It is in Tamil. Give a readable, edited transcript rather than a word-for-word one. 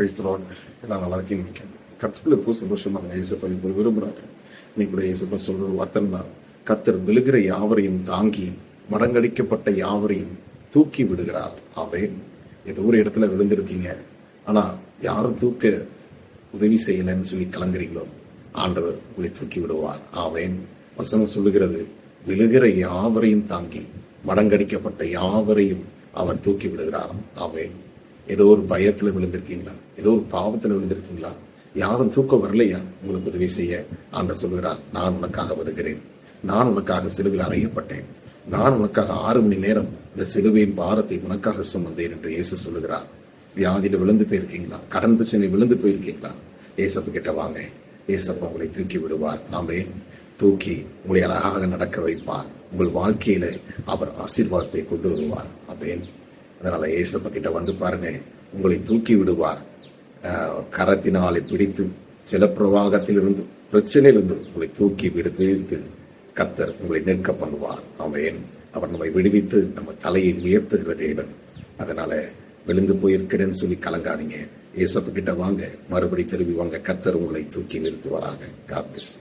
எல்லாம் நல்லா இருக்கீங்க. கத்துக்குள்ள எப்போ சந்தோஷமாக இயேசப்பா இப்போ விரும்புறாங்க. இன்னைக்கு கூட இயேசப்பா சொல்ற ஒரு வார்த்தை தான், கத்தர் விழுகிற யாவரையும் தாங்கி மடங்கடிக்கப்பட்ட யாவரையும் தூக்கி விடுகிறார். அவை ஏதோ ஒரு இடத்துல விழுந்திருக்கீங்க, ஆனா யாரும் தூக்க உதவி செய்யலைன்னு சொல்லி கலங்குறீங்களோ, ஆண்டவர் உங்களை தூக்கி விடுவார். ஆவேன். வசனம் சொல்லுகிறது, விழுகிற யாவரையும் தாங்கி மடங்கடிக்கப்பட்ட யாவரையும் அவர் தூக்கி விடுகிறார். ஆவேன். ஏதோ ஒரு பயத்துல விழுந்திருக்கீங்களா? ஏதோ ஒரு பாவத்துல விழுந்திருக்கீங்களா? யாரும் தூக்கம் வரலையா? உங்களுக்கு உதவி செய்ய ஆண்டவர் சொல்கிறார், நான் உனக்காக வருகிறேன். நான் உனக்காக சிலுவையில் அறையப்பட்டேன். நான் உனக்காக 6 மணி நேரம் இந்த சிலுவையின் பாரத்தை உனக்காக சுமந்தேன் என்று இயேசு சொல்லுகிறார். வியாதியில விழுந்து போயிருக்கீங்களா? கடன் பிரச்சனை விழுந்து போயிருக்கீங்களா? ஏசப்ப கிட்ட வாங்க. ஏசப்பா உங்களை தூக்கி விடுவார். நாமே தூக்கி உங்களை அழகாக நடக்க வைப்பார். உங்கள் வாழ்க்கையில அவர் ஆசீர்வாதத்தை கொண்டு வருவார். அப்படின்னு அதனால ஏசப்ப கிட்ட வந்து பாருங்க, உங்களை தூக்கி விடுவார். கரத்தினாலே பிடித்து ஜலப்பிரவாகத்திலிருந்து பிரச்சனையிலிருந்து உங்களை தூக்கி விடுத்து கர்த்தர் உங்களை நிற்க பண்ணுவார். அவர் நம்மை விடுவித்து நம்ம தலையை உயர்த்துகிற தேவன். அதனால விழுந்து போயிருக்கிறேன்னு சொல்லி கலங்காதீங்க. ஏசப்ப கிட்ட வாங்க, மறுபடி திரும்பி வாங்க. கர்த்தர் உங்களை தூக்கி நிறுத்துவாராக. God plus.